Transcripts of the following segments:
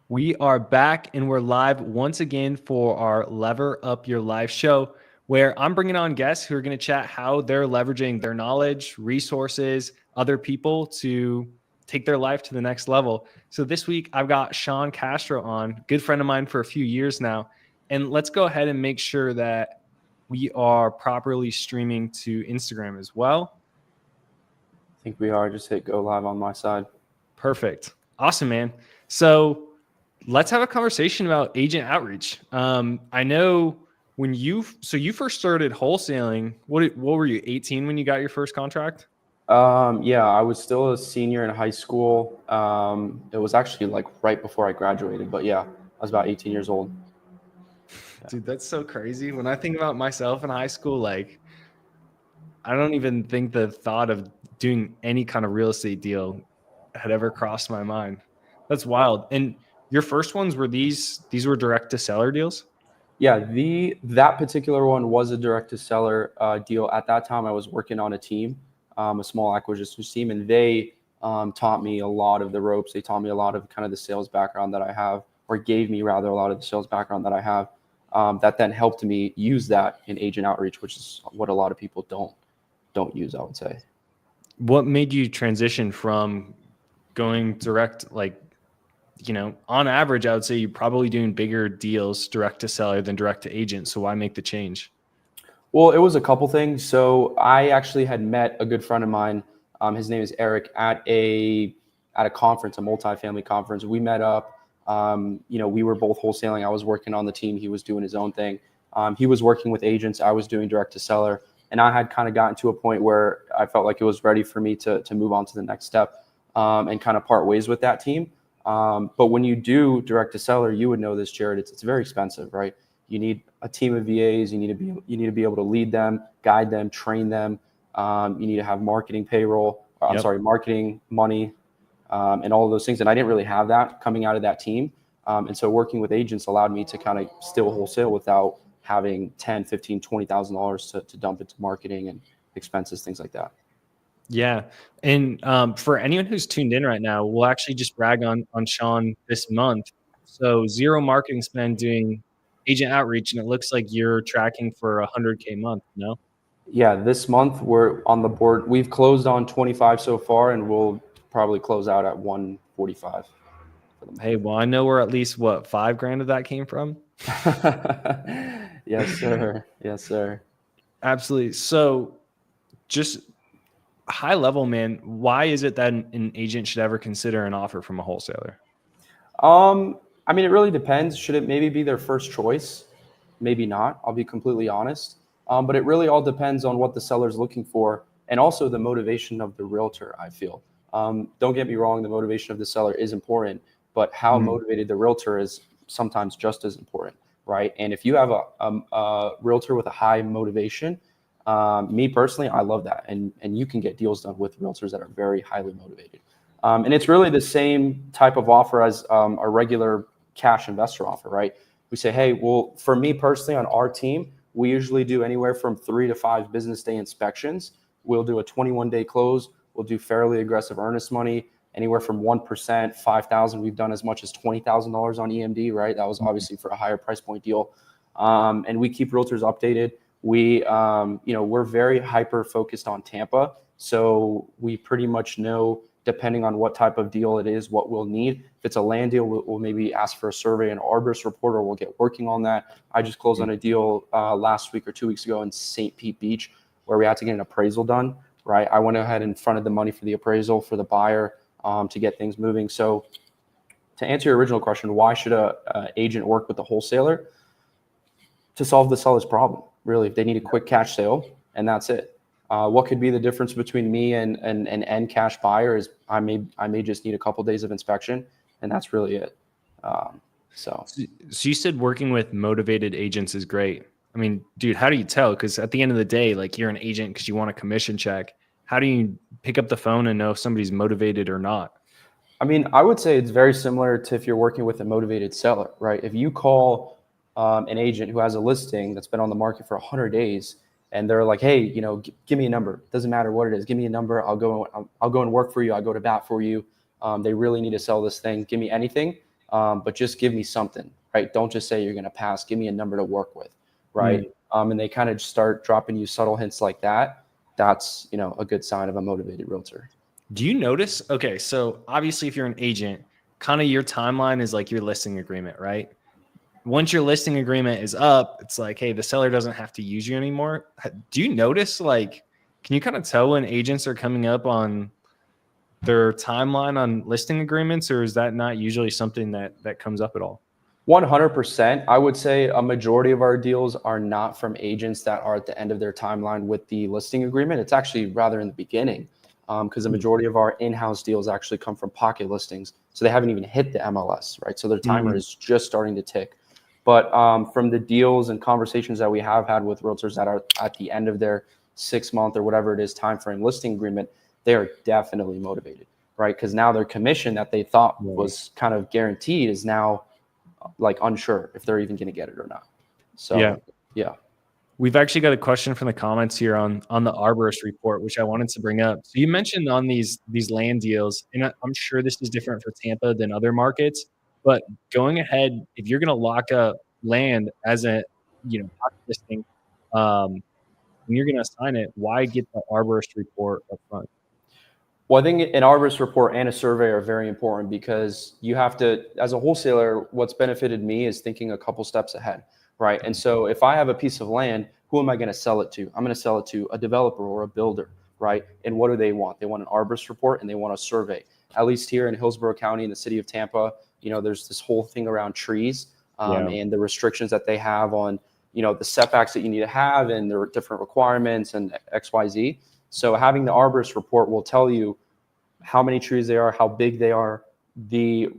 We are back and we're live once again for our Lever Up Your Life show, where I'm bringing on guests who are going to chat how they're leveraging their knowledge, resources, other people to take their life to the next level. So this week I've got Sean Castro on, good friend of mine for a few years now. And let's go ahead and make sure that we are properly streaming to Instagram as well. I think we are. Just hit go live on my side. Perfect. Awesome, man. So let's have a conversation about agent outreach. I know when you first started wholesaling, what were you, 18 when you got your first contract? Yeah, I was still a senior in high school. It was actually like right before I graduated, but yeah, I was about 18 years old. Dude, that's so crazy. When I think about myself in high school, like I don't even think the thought of doing any kind of real estate deal had ever crossed my mind. That's wild. And your first ones were these were direct to seller deals? Yeah, that particular one was a direct to seller deal. At that time, I was working on a team, a small acquisition team, and they taught me a lot of the ropes. They taught me a lot of kind of the sales background that I have, or gave me rather a lot of the sales background that I have. That then helped me use that in agent outreach, which is what a lot of people don't use, I would say. What made you transition from going direct, like, on average, I would say you're probably doing bigger deals direct to seller than direct to agent. So why make the change? Well, it was a couple things. So I actually had met a good friend of mine. His name is Eric at a conference, a multifamily conference. We met up. We were both wholesaling. I was working on the team. He was doing his own thing. He was working with agents. I was doing direct to seller. And I had kind of gotten to a point where I felt like it was ready for me to move on to the next step and kind of part ways with that team. But when you do direct to seller, you would know this, Jared. It's very expensive, right? You need a team of VAs. You need to be able to lead them, guide them, train them. You need to have marketing payroll. Marketing money, and all of those things. And I didn't really have that coming out of that team. And so working with agents allowed me to kind of still wholesale without having $10, $15, $20,000 to dump into marketing and expenses, things like that. Yeah. And for anyone who's tuned in right now, we'll actually just brag on Sean this month. So zero marketing spend doing agent outreach. And it looks like you're tracking for 100K a month, no? Yeah, this month we're on the board. We've closed on 25 so far, and we'll probably close out at 145. Hey, well, I know where at least what, $5,000 of that came from. Yes, sir. Yes, sir. Absolutely. So just high level, man, why is it that an agent should ever consider an offer from a wholesaler? I mean, it really depends. Should it maybe be their first choice? Maybe not. I'll be completely honest. But it really all depends on what the seller's looking for and also the motivation of the realtor, I feel. Don't get me wrong, the motivation of the seller is important, but how motivated the realtor is sometimes just as important, right? And if you have a realtor with a high motivation, me personally, I love that. And you can get deals done with realtors that are very highly motivated. And it's really the same type of offer as a regular cash investor offer, right? We say, hey, well, for me personally on our team, we usually do anywhere from 3 to 5 business day inspections. We'll do a 21-day close. We'll do fairly aggressive earnest money, anywhere from 1%, 5,000. We've done as much as $20,000 on EMD, right? That was obviously for a higher price point deal. And we keep realtors updated. We're very hyper focused on Tampa. So we pretty much know, depending on what type of deal it is, what we'll need. If it's a land deal, we'll maybe ask for a survey and arborist report, or we'll get working on that. I just closed on a deal last week or 2 weeks ago in St. Pete Beach where we had to get an appraisal done, right? I went ahead and fronted the money for the appraisal for the buyer to get things moving. So to answer your original question, why should a agent work with a wholesaler? To solve the seller's problem, really. If they need a quick cash sale, and that's it. What could be the difference between me and an end cash buyer is I may just need a couple days of inspection, and that's really it. So you said working with motivated agents is great. I mean, dude, how do you tell? Because at the end of the day, like, you're an agent because you want a commission check. How do you pick up the phone and know if somebody's motivated or not? I mean, I would say it's very similar to if you're working with a motivated seller, right? If you call an agent who has a listing that's been on the market for 100 days, and they're like, hey, give me a number. Doesn't matter what it is. Give me a number. I'll go and work for you. I'll go to bat for you. They really need to sell this thing. Give me anything. but just give me something, right? Don't just say you're going to pass. Give me a number to work with, right? Mm. And they kind of start dropping you subtle hints like that. That's, a good sign of a motivated realtor. Do you notice? Okay, so obviously, if you're an agent, kind of your timeline is like your listing agreement, right? Once your listing agreement is up, it's like, hey, the seller doesn't have to use you anymore. Do you notice, like, can you kind of tell when agents are coming up on their timeline on listing agreements, or is that not usually something that comes up at all? 100%. I would say a majority of our deals are not from agents that are at the end of their timeline with the listing agreement. It's actually rather in the beginning, because the majority of our in-house deals actually come from pocket listings. So they haven't even hit the MLS, right? So their timer Mm. is just starting to tick. But from the deals and conversations that we have had with realtors that are at the end of their 6 month or whatever it is time frame listing agreement, they are definitely motivated, right? Because now their commission that they thought Right. was kind of guaranteed is now like unsure if they're even going to get it or not. Yeah. So yeah. We've actually got a question from the comments here on the arborist report, which I wanted to bring up. So you mentioned on these land deals, and I'm sure this is different for Tampa than other markets, but going ahead, if you're going to lock up land as a pocket listing, and you're going to assign it, why get the arborist report up front? Well, I think an arborist report and a survey are very important because you have to, as a wholesaler, what's benefited me is thinking a couple steps ahead, right? And so if I have a piece of land, who am I going to sell it to? I'm going to sell it to a developer or a builder, right? And what do they want? They want an arborist report and they want a survey. At least here in Hillsborough County in the city of Tampa, there's this whole thing around trees, Yeah. and the restrictions that they have on, the setbacks that you need to have and the different requirements and XYZ. So having the arborist report will tell you how many trees they are, how big they are, the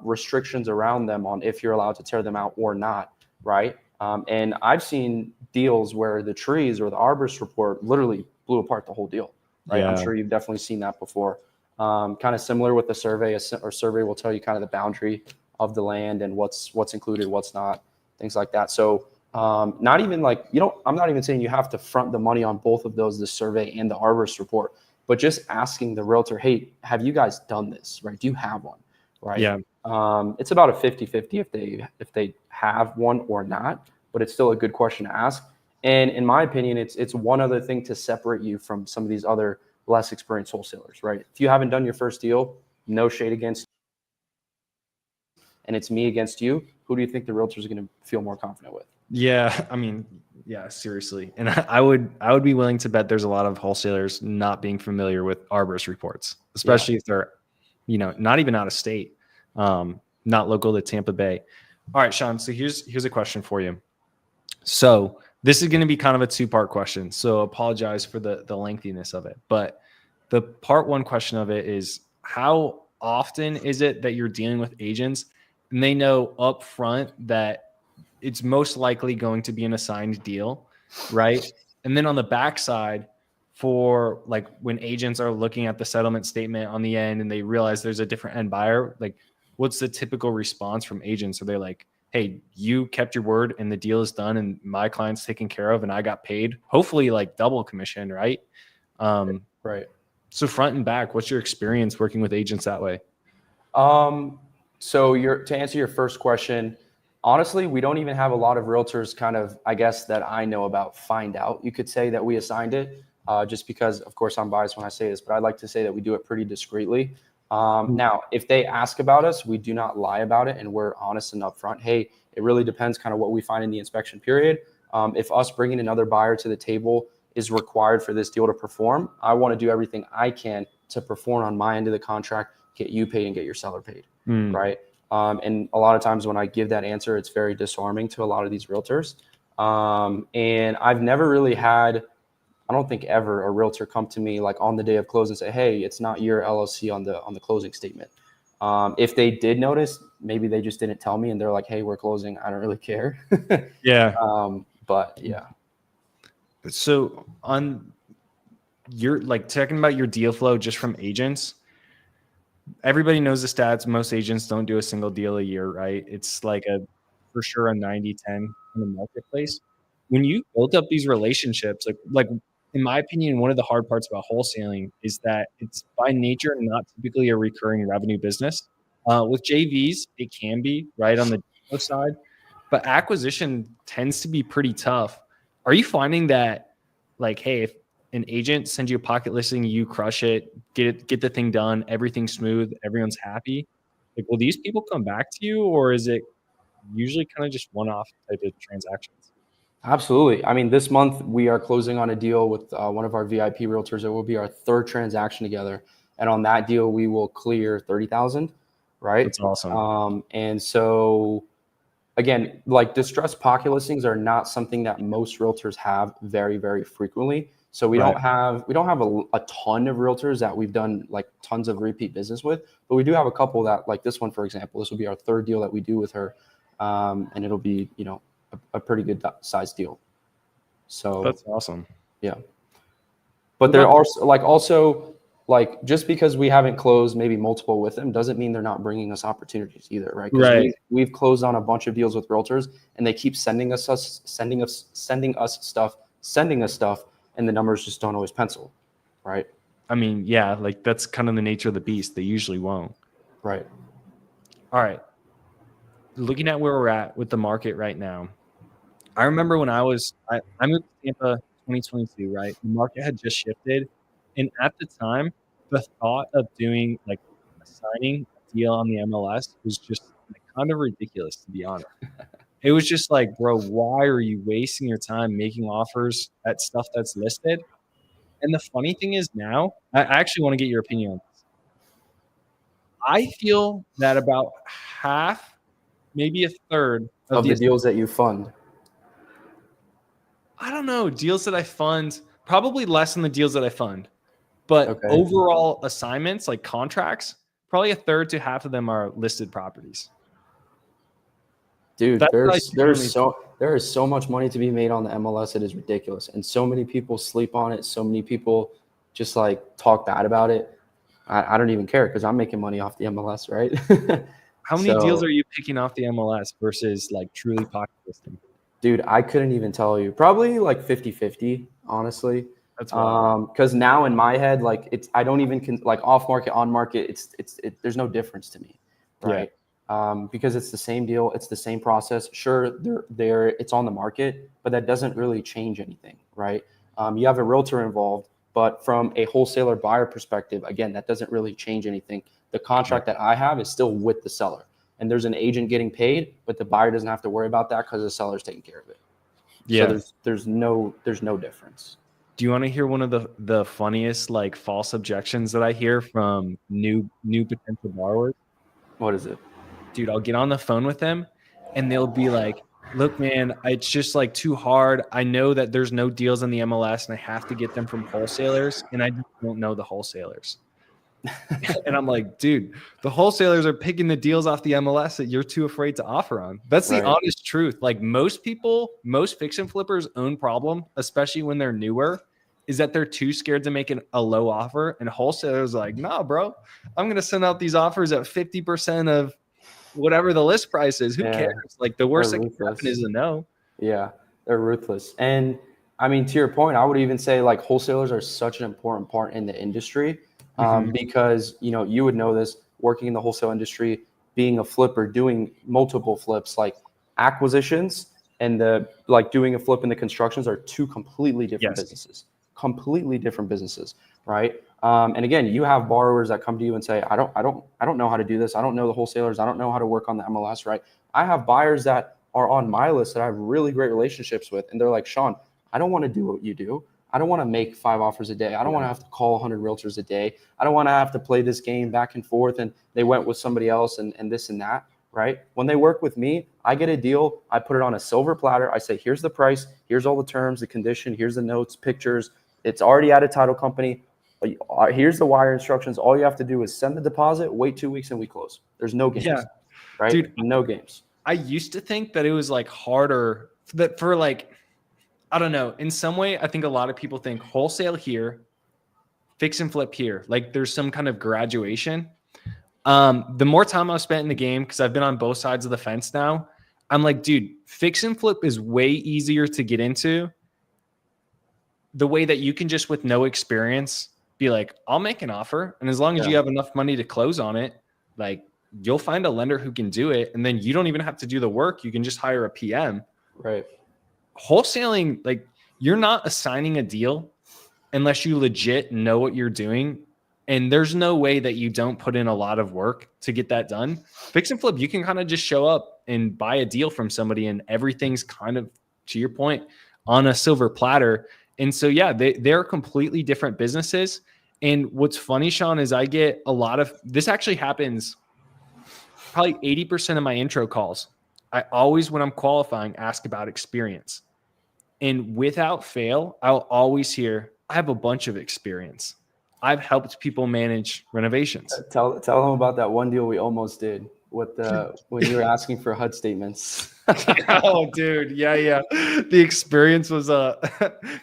restrictions around them on if you're allowed to tear them out or not, right? And I've seen deals where the trees or the arborist report literally blew apart the whole deal, right? I'm Yeah. sure you've definitely seen that before. Kind of similar with the survey. A survey will tell you kind of the boundary of the land and what's included, what's not, things like that. So not even like, I'm not even saying you have to front the money on both of those, the survey and the arborist report, but just asking the realtor, hey, have you guys done this, right? Do you have one, right? Yeah. It's about a 50-50 if they have one or not, but it's still a good question to ask. And in my opinion, it's one other thing to separate you from some of these other less experienced wholesalers, right? If you haven't done your first deal, no shade against, and it's me against you, who do you think the realtors are going to feel more confident with? Yeah, I mean, yeah, seriously. And I would be willing to bet there's a lot of wholesalers not being familiar with arborist reports, Yeah. especially if they're, not even out of state, not local to Tampa Bay. All right, Sean. So here's a question for you. So this is going to be kind of a two-part question. So apologize for the lengthiness of it. But the part one question of it is, how often is it that you're dealing with agents and they know up front that it's most likely going to be an assigned deal, right? And then on the backside, for like when agents are looking at the settlement statement on the end and they realize there's a different end buyer, like what's the typical response from agents? Are they like, hey, you kept your word and the deal is done and my client's taken care of and I got paid, hopefully like double commission, right? Right. So front and back, what's your experience working with agents that way? So to answer your first question, honestly, we don't even have a lot of realtors kind of, I guess, that I know about find out. You could say that we assigned it, just because, of course, I'm biased when I say this, but I'd like to say that we do it pretty discreetly. Now, if they ask about us, we do not lie about it and we're honest and upfront. Hey, it really depends kind of what we find in the inspection period. If us bringing another buyer to the table is required for this deal to perform, I want to do everything I can to perform on my end of the contract, get you paid and get your seller paid, Mm. right? And a lot of times when I give that answer, it's very disarming to a lot of these realtors. And I've never really had, I don't think ever, a realtor come to me like on the day of close and say, hey, it's not your LLC on the closing statement. If they did notice, maybe they just didn't tell me and they're like, hey, we're closing, I don't really care. Yeah. But yeah. So on your like talking about your deal flow just from agents, everybody knows the stats. Most agents don't do a single deal a year, right? It's like for sure a 90-10 in the marketplace. When you build up these relationships, like in my opinion, one of the hard parts about wholesaling is that it's by nature not typically a recurring revenue business. With JVs, it can be right on the demo side, but acquisition tends to be pretty tough. Are you finding that, like, hey, if an agent sends you a pocket listing, you crush it, get the thing done, everything's smooth, everyone's happy? Like, will these people come back to you, or is it usually kind of just one-off type of transactions? Absolutely. I mean, this month we are closing on a deal with one of our VIP realtors. It will be our third transaction together, and on that deal we will clear 30,000, right? That's awesome. And so again, like distressed pocket listings are not something that most realtors have very, very frequently. So we Right. don't have a ton of realtors that we've done like tons of repeat business with, but we do have a couple that, like this one, for example, this will be our third deal that we do with her. And it'll be, a pretty good size deal. So That's awesome. yeah, but What there about are also like just because we haven't closed maybe multiple with them doesn't mean they're not bringing us opportunities either, right? Because right? we've closed on a bunch of deals with realtors and they keep sending us stuff, and the numbers just don't always pencil, right? I mean, yeah, like that's kind of the nature of the beast. They usually won't. Right. All right. Looking at where we're at with the market right now, I remember when I moved to Tampa 2022, right? The market had just shifted. And at the time, the thought of doing like signing a deal on the MLS was just like kind of ridiculous, to be honest. It was just like, bro, why are you wasting your time making offers at stuff that's listed? And the funny thing is now, I actually want to get your opinion on this. I feel that about half, maybe a third of Of the the deals that you fund. I don't know, deals that I fund, probably less than the deals that I fund. But Okay. overall assignments, like contracts, probably a third to half of them are listed properties. Dude, That's what I genuinely think. there is so much money to be made on the MLS. It is ridiculous, and so many people sleep on it. So many people just like talk bad about it. I don't even care because I'm making money off the MLS, right? How many deals So, are you picking off the MLS versus like truly pocket listing? dude, I couldn't even tell you. Probably like 50-50, honestly. That's wild. Because now in my head, like I don't even like off market, on market. There's no difference to me, Yeah. right? Because it's the same deal, it's the same process. Sure, it's on the market, but that doesn't really change anything, right? You have a realtor involved, but from a wholesaler buyer perspective, again, that doesn't really change anything. The contract that I have is still with the seller, and there's an agent getting paid, but the buyer doesn't have to worry about that because the seller's taking care of it. Yeah. So there's no difference. Do you want to hear one of the funniest like false objections that I hear from new potential borrowers? What is it? Dude, I'll get on the phone with them and they'll be like, look, man, it's just like too hard. I know that there's no deals in the MLS and I have to get them from wholesalers and I just don't know the wholesalers. And I'm like, dude, the wholesalers are picking the deals off the MLS that you're too afraid to offer on. That's the Right. honest truth. Like most people, most fix and flippers' own problem, especially when they're newer, is that they're too scared to make a low offer. And wholesalers are like, nah, bro, I'm going to send out these offers at 50% of whatever the list price is. Who Yeah, cares? Like the worst that can happen is a no. Yeah, they're ruthless. And I mean, to your point, I would even say like wholesalers are such an important part in the industry because, you would know this working in the wholesale industry, being a flipper, doing multiple flips, like acquisitions and doing a flip in the constructions are two completely different businesses, right? And again, you have borrowers that come to you and say, I don't know how to do this. I don't know the wholesalers. I don't know how to work on the MLS, right? I have buyers that are on my list that I have really great relationships with. And they're like, Sean, I don't want to do what you do. I don't want to make 5 offers a day. I don't want to have to call 100 realtors a day. I don't want to have to play this game back and forth. And they went with somebody else and this and that, right? When they work with me, I get a deal. I put it on a silver platter. I say, here's the price. Here's all the terms, the condition. Here's the notes, pictures. It's already at a title company. Here's the wire instructions. All you have to do is send the deposit, wait 2 weeks, and we close. There's no games, right? Dude, no games. I used to think that it was like harder that for like, I don't know. In some way, I think a lot of people think wholesale here, fix and flip here. Like there's some kind of graduation. The more time I've spent in the game, because I've been on both sides of the fence now, I'm like, dude, fix and flip is way easier to get into. The way that you can just with no experience be like, I'll make an offer. And as long as you have enough money to close on it, like you'll find a lender who can do it. And then you don't even have to do the work. You can just hire a PM. Right. Wholesaling, like, you're not assigning a deal unless you legit know what you're doing. And there's no way that you don't put in a lot of work to get that done. Fix and flip, you can kind of just show up and buy a deal from somebody and everything's kind of, to your point, on a silver platter. And so, yeah, they're completely different businesses. And what's funny, Sean, is I get a lot of, this actually happens probably 80% of my intro calls. I always, when I'm qualifying, ask about experience. And without fail, I'll always hear, I have a bunch of experience. I've helped people manage renovations. Tell them about that one deal we almost did with when you were asking for HUD statements. Oh, dude. Yeah. The experience was a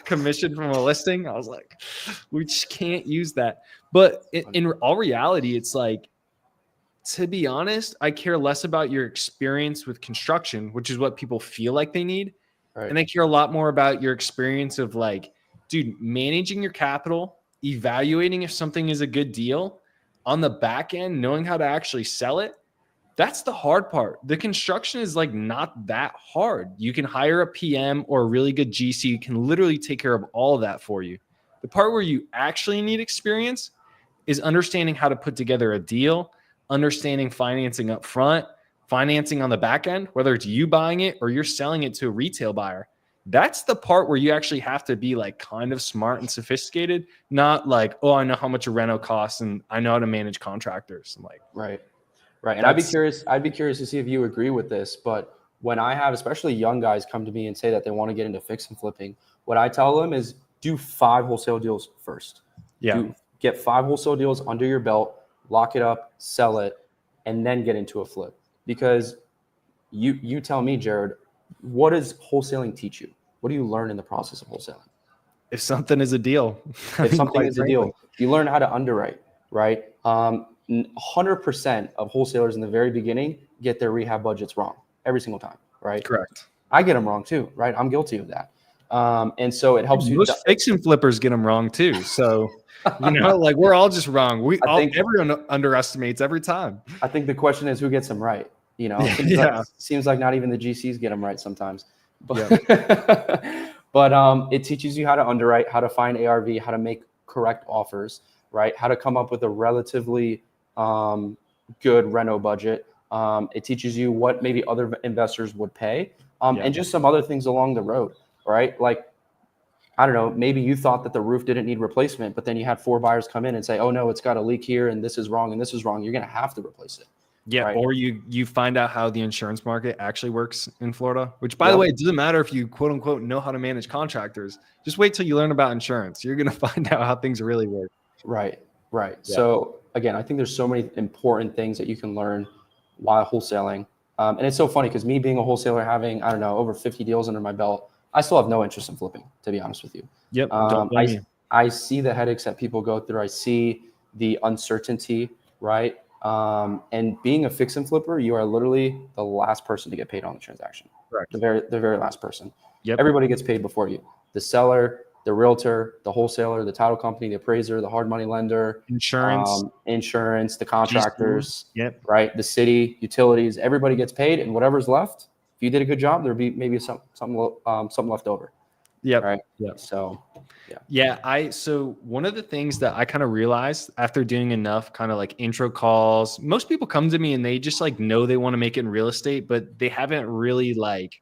commission from a listing. I was like, we just can't use that. But in all reality, it's like, to be honest, I care less about your experience with construction, which is what people feel like they need. Right. And I care a lot more about your experience of like, dude, managing your capital, evaluating if something is a good deal on the back end, knowing how to actually sell it. That's the hard part. The construction is like not that hard. You can hire a PM or a really good GC who can literally take care of all of that for you. The part where you actually need experience is understanding how to put together a deal, understanding financing up front, financing on the back end, whether it's you buying it or you're selling it to a retail buyer. That's the part where you actually have to be like kind of smart and sophisticated, not like, oh, I know how much a reno costs and I know how to manage contractors. I'm like, right. And I'd be curious to see if you agree with this, but when I have especially young guys come to me and say that they want to get into fix and flipping, what I tell them is do 5 wholesale deals first. yeah. Get 5 wholesale deals under your belt, lock it up, sell it, and then get into a flip. Because you tell me, Jared, what does wholesaling teach you? What do you learn in the process of wholesaling? If something is a deal. If something is a deal, you learn how to underwrite, right? 100% of wholesalers in the very beginning get their rehab budgets wrong every single time, right? Correct. I get them wrong too, right? I'm guilty of that. And so it helps you. Most fix and flippers get them wrong too. So, like we're all just wrong. Everyone underestimates every time. I think the question is who gets them right. Seems like not even the GCs get them right sometimes. But, but it teaches you how to underwrite, how to find ARV, how to make correct offers, right? How to come up with a relatively good reno budget. It teaches you what maybe other investors would pay, and just some other things along the road, right? Like, I don't know, maybe you thought that the roof didn't need replacement, but then you had 4 buyers come in and say, oh no, it's got a leak here and this is wrong and this is wrong. You're going to have to replace it. Yeah. Right? Or you find out how the insurance market actually works in Florida, which by the way, it doesn't matter if you quote unquote know how to manage contractors. Just wait till you learn about insurance. You're going to find out how things really work. Right. Yeah. So again, I think there's so many important things that you can learn while wholesaling. And it's so funny because me being a wholesaler, having, I don't know, over 50 deals under my belt, I still have no interest in flipping, to be honest with you. Yep. I see the headaches that people go through. I see the uncertainty, right? And being a fix and flipper, you are literally the last person to get paid on the transaction. Correct. The very last person. Yep. Everybody gets paid before you. The seller, the realtor, the wholesaler, the title company, the appraiser, the hard money lender, insurance, the contractors, right? The city, utilities, everybody gets paid, and whatever's left, if you did a good job, there'd be maybe something left over. Yeah. Right. Yeah. So, So one of the things that I kind of realized after doing enough kind of like intro calls, most people come to me and they just like know they want to make it in real estate, but they haven't really like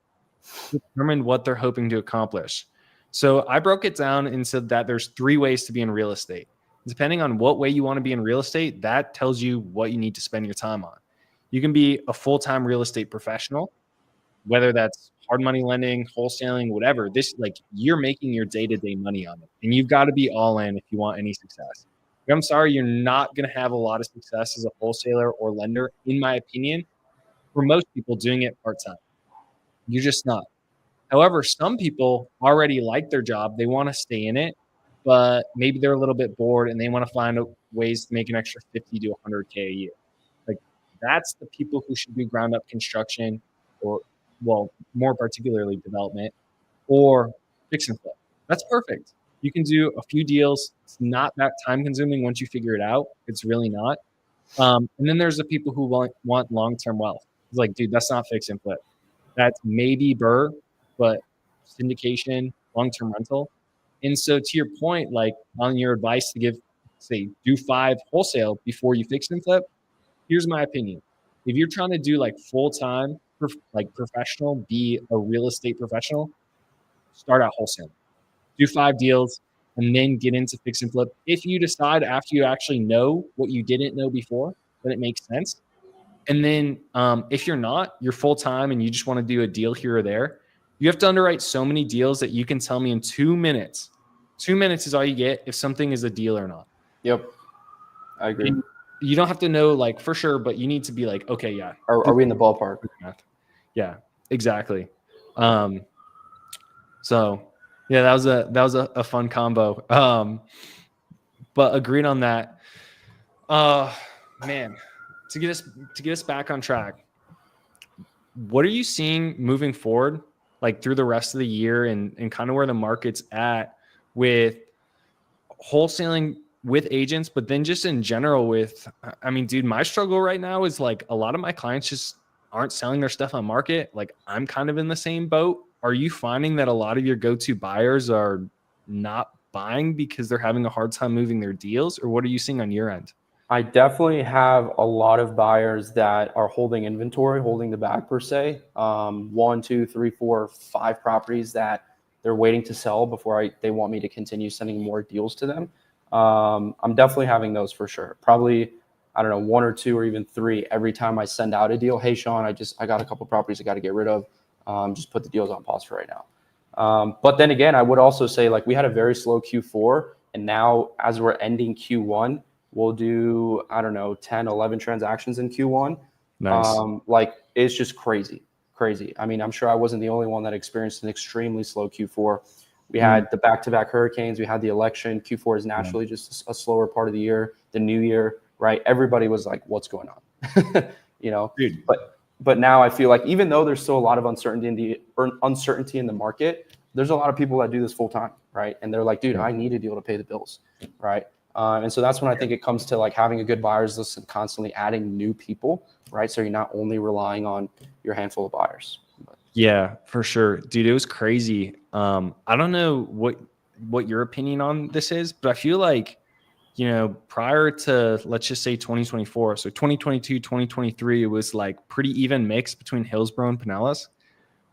determined what they're hoping to accomplish. So I broke it down and said that there's 3 ways to be in real estate. Depending on what way you want to be in real estate, that tells you what you need to spend your time on. You can be a full-time real estate professional, whether that's hard money lending, wholesaling, whatever. This, like, you're making your day-to-day money on it, and you've got to be all in if you want any success. But I'm sorry, you're not going to have a lot of success as a wholesaler or lender, in my opinion, for most people doing it part-time. You're just not. However, some people already like their job. They want to stay in it, but maybe they're a little bit bored and they want to find ways to make an extra 50 to 100K a year. Like, that's the people who should do ground up construction, or, well, more particularly development, or fix and flip. That's perfect. You can do a few deals. It's not that time consuming once you figure it out. It's really not. And then there's the people who want long-term wealth. It's like, dude, that's not fix and flip. That's maybe Burr, but syndication, long-term rental. And so to your point, like on your advice to give, say, do 5 wholesale before you fix and flip, here's my opinion. If you're trying to do like full-time, like professional, be a real estate professional, start out wholesale. Do 5 deals and then get into fix and flip. If you decide after you actually know what you didn't know before, then it makes sense. And then if you're not, you're full time and you just want to do a deal here or there, you have to underwrite so many deals that you can tell me in 2 minutes. 2 minutes is all you get if something is a deal or not. Yep, I agree. And you don't have to know like for sure, but you need to be like, okay, yeah. Are we in the ballpark? Yeah, exactly. So yeah, that was a fun combo. But agreed on that. Man, to get us back on track, what are you seeing moving forward, like through the rest of the year and kind of where the market's at with wholesaling with agents, but then just in general with, I mean, dude, my struggle right now is like a lot of my clients just aren't selling their stuff on market. Like I'm kind of in the same boat. Are you finding that a lot of your go-to buyers are not buying because they're having a hard time moving their deals, or what are you seeing on your end? I definitely have a lot of buyers that are holding inventory, holding the bag per se. 1, 2, 3, 4, 5 properties that they're waiting to sell before they want me to continue sending more deals to them. I'm definitely having those for sure. Probably, I don't know, 1 or 2 or even 3 every time I send out a deal. Hey, Sean, I got a couple properties I got to get rid of. Just put the deals on pause for right now. But then again, I would also say like we had a very slow Q4, and now as we're ending Q1, we'll do, I don't know, 10, 11 transactions in Q1. Nice. Like it's just crazy. I mean, I'm sure I wasn't the only one that experienced an extremely slow Q4. We had the back-to-back hurricanes. We had the election. Q4 is naturally just a slower part of the year. The new year, right? Everybody was like, what's going on? Dude. But now I feel like even though there's still a lot of uncertainty in the market, there's a lot of people that do this full time, right? And they're like, dude, I need a deal to pay the bills, right? And so that's when I think it comes to like having a good buyers list and constantly adding new people, right? So you're not only relying on your handful of buyers. Yeah, for sure. Dude, it was crazy. I don't know what your opinion on this is, but I feel like, prior to, let's just say 2024, so 2022, 2023, it was like pretty even mix between Hillsborough and Pinellas.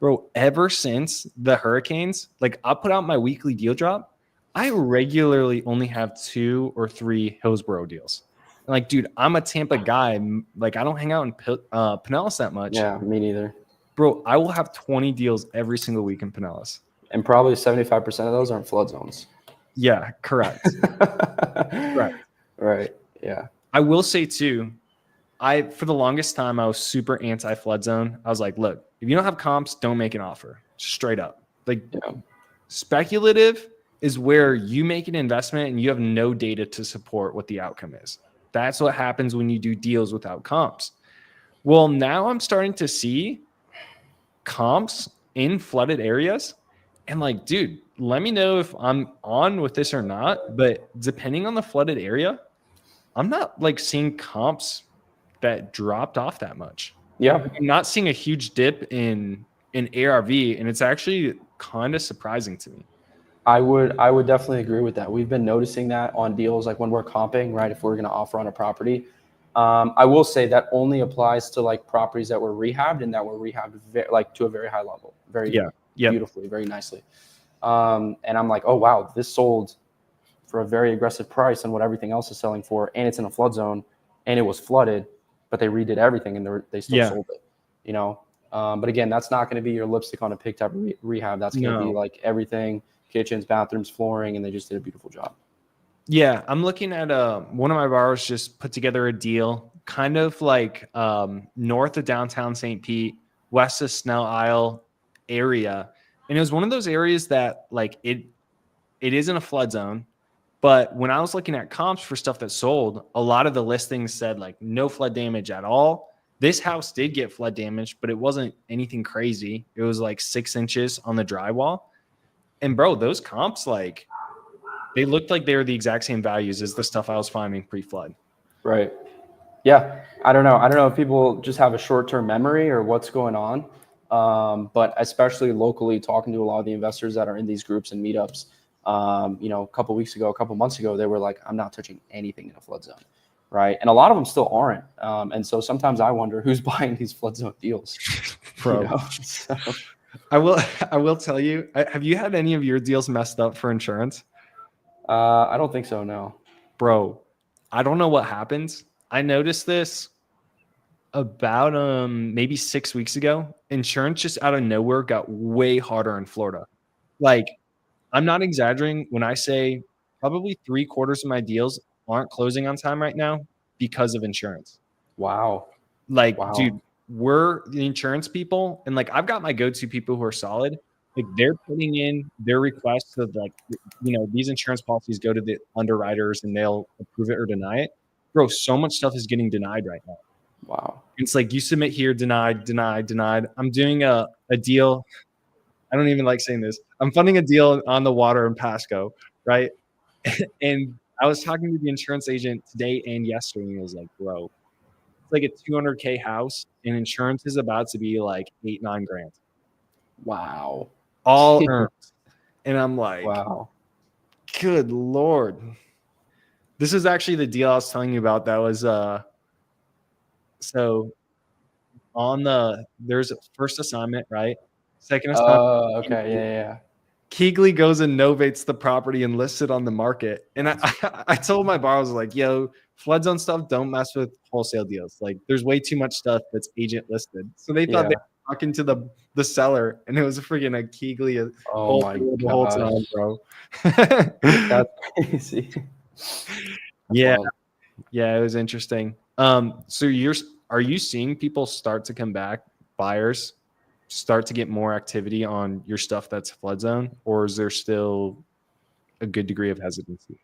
Bro, ever since the hurricanes, like I put out my weekly deal drop, I regularly only have 2 or 3 Hillsborough deals. And like, dude, I'm a Tampa guy. Like, I don't hang out in Pinellas that much. Yeah, me neither. Bro, I will have 20 deals every single week in Pinellas. And probably 75% of those are in flood zones. Yeah, correct. Correct. Right. Yeah. I will say too, for the longest time, I was super anti-flood zone. I was like, look, if you don't have comps, don't make an offer. Straight up. Like, speculative is where you make an investment and you have no data to support what the outcome is. That's what happens when you do deals without comps. Well, now I'm starting to see comps in flooded areas. And like, dude, let me know if I'm on with this or not. But depending on the flooded area, I'm not like seeing comps that dropped off that much. Yeah. I'm not seeing a huge dip in ARV, and it's actually kind of surprising to me. I would definitely agree with that. We've been noticing that on deals like when we're comping, right? If we're going to offer on a property, I will say that only applies to like properties that were rehabbed and that were rehabbed like to a very high level, very beautifully, very nicely. And I'm like, oh wow, this sold for a very aggressive price on what everything else is selling for, and it's in a flood zone, and it was flooded, but they redid everything and they still sold it, But again, that's not going to be your lipstick on a pig type of rehab. That's going to be like everything, kitchens, bathrooms, flooring, and they just did a beautiful job. Yeah, I'm looking at one of my borrowers just put together a deal kind of like north of downtown St. Pete, west of Snell Isle area. And it was one of those areas that like it isn't a flood zone. But when I was looking at comps for stuff that sold, a lot of the listings said like no flood damage at all. This house did get flood damage, but it wasn't anything crazy. It was like 6 inches on the drywall. And bro, those comps, like they looked like they were the exact same values as the stuff I was finding pre-flood. Right. Yeah, I don't know. I don't know if people just have a short-term memory or what's going on. But especially locally, talking to a lot of the investors that are in these groups and meetups, a couple weeks ago, a couple months ago, they were like, "I'm not touching anything in a flood zone," right? And a lot of them still aren't. And so sometimes I wonder who's buying these flood zone deals. Bro. So, I will I will tell you, have you had any of your deals messed up for insurance? I don't think so. No. Bro, I don't know what happens. I noticed this about maybe 6 weeks ago. Insurance just out of nowhere got way harder in Florida. Like, I'm not exaggerating when I say probably 3/4 of my deals aren't closing on time right now because of insurance. Wow. Like, dude, Wow. we're the insurance people, and like I've got my go-to people who are solid. Like they're putting in their requests of like, these insurance policies go to the underwriters and they'll approve it or deny it. Bro, so much stuff is getting denied right now. Wow. It's like you submit here, denied, denied, denied. I'm doing a deal. I don't even like saying this. I'm funding a deal on the water in Pasco, right? And I was talking to the insurance agent today and yesterday, and he was like, bro, it's like a 200K house, and insurance is about to be like 8-9 grand, Wow. all earned. And I'm like, Wow. good Lord. This is actually the deal I was telling you about. That was so there's a first assignment, right? Second assignment. Okay. Yeah. Keegley goes and novates the property and lists it on the market. And I told my borrowers, like, yo, flood zone stuff, don't mess with wholesale deals. Like, there's way too much stuff that's agent listed. So they thought Yeah. they were talking to the seller, and it was freaking a Keegley Oh my the whole gosh. time, bro. That's crazy. That's Yeah, wild. yeah, it was interesting. So are you seeing people start to come back, buyers start to get more activity on your stuff that's flood zone, or is there still a good degree of hesitancy?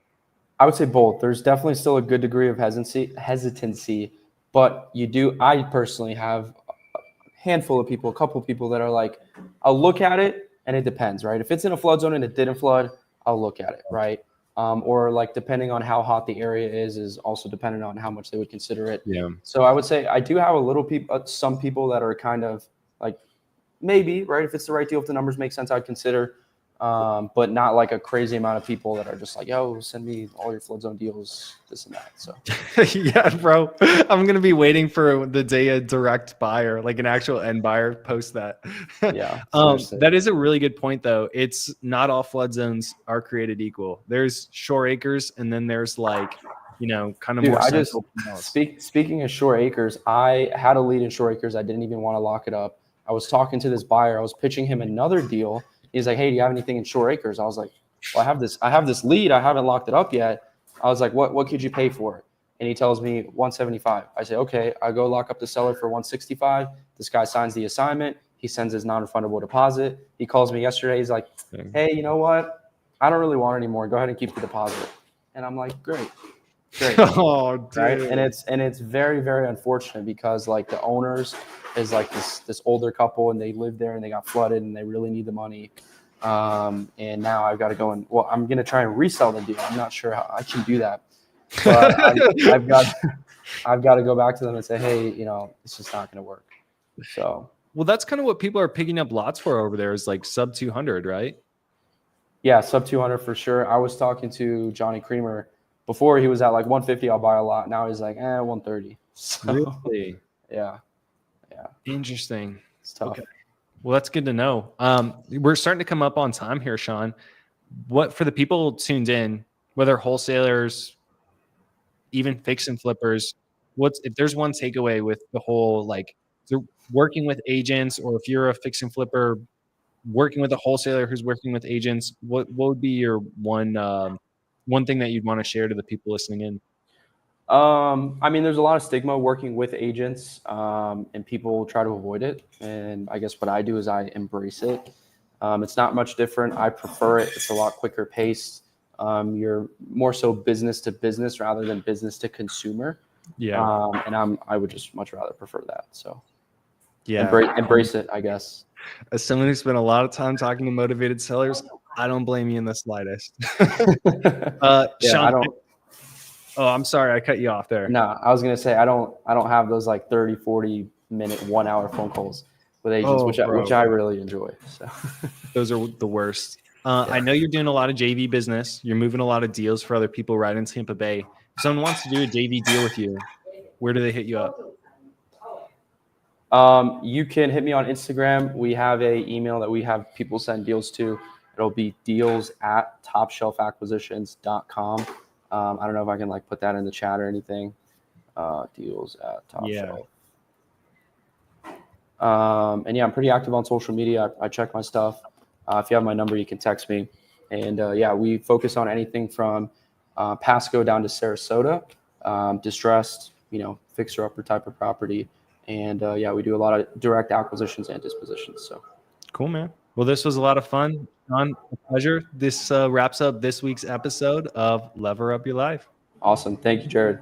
I would say both. There's definitely still a good degree of hesitancy, but I personally have a handful of people, a couple of people that are like, I'll look at it and it depends, right? If it's in a flood zone and it didn't flood, I'll look at it, right? Or like depending on how hot the area is also dependent on how much they would consider it. Yeah. So I would say I do have some people that are kind of like maybe, right? If it's the right deal, if the numbers make sense, I'd consider. But not like a crazy amount of people that are just like, yo, send me all your flood zone deals, this and that. So Yeah, bro. I'm gonna be waiting for the day a direct buyer, like an actual end buyer, post that. yeah, seriously. That is a really good point, though. It's not all flood zones are created equal. There's shore acres, and then there's like, kind of Dude, more I just central canals. speaking of shore acres, I had a lead in shore acres. I didn't even want to lock it up. I was talking to this buyer. I was pitching him another deal. He's like, "Hey, do you have anything in shore acres?" I was like, "Well, I have this lead. I haven't locked it up yet." I was like, "What could you pay for it?" And he tells me 175. I say, "Okay." I go lock up the seller for 165. This guy signs the assignment. He sends his non-refundable deposit. He calls me yesterday. He's like, "Hey, you know what? I don't really want it anymore. Go ahead and keep the deposit." And I'm like, "Great." Oh, dude. Right. And it's very, very unfortunate because like the owners is like this older couple and they live there and they got flooded and they really need the money. And now I've got to go I'm going to try and resell the deal. I'm not sure how I can do that, but I've got to go back to them and say, hey, it's just not going to work. So, Well, that's kind of what people are picking up lots for over there, is like sub 200, right? yeah, sub 200 for sure. I was talking to Johnny Creamer before. He was at like 150. I'll buy a lot. Now he's like 130. So, Really? yeah. Interesting. It's tough. Okay. Well, that's good to know. We're starting to come up on time here, Sean. What, for the people tuned in, whether wholesalers, even fix and flippers, if there's one takeaway with the whole, like, working with agents, or if you're a fix and flipper working with a wholesaler who's working with agents, what would be your one thing that you'd want to share to the people listening in? I mean, there's a lot of stigma working with agents, and people try to avoid it. And I guess what I do is I embrace it. It's not much different. I prefer it. It's a lot quicker paced. You're more so business to business rather than business to consumer. Yeah. And I would just much rather prefer that. So Yeah. embrace it, I guess. As someone who spent a lot of time talking to motivated sellers, I don't blame you in the slightest. Yeah, Sean, Oh, I'm sorry. I cut you off there. No, I was gonna say I don't have those like 30, 40-minute, 1 hour phone calls with agents, Oh, which I bro. really enjoy. So Those are the worst. I yeah. know you're doing a lot of JV business. You're moving a lot of deals for other people right in Tampa Bay. If someone wants to do a JV deal with you, where do they hit you up? You can hit me on Instagram. We have a email that we have people send deals to. It'll be deals@topshelfacquisitions.com. I don't know if I can like put that in the chat or anything. Deals at Top Yeah. Shelf. And yeah, I'm pretty active on social media. I check my stuff. If you have my number, you can text me. And yeah, we focus on anything from Pasco down to Sarasota, distressed, fixer upper type of property. And yeah, we do a lot of direct acquisitions and dispositions. So Cool, man. Well, this was a lot of fun. John, a pleasure. This wraps up this week's episode of Lever Up Your Life. awesome. Thank you, Jared.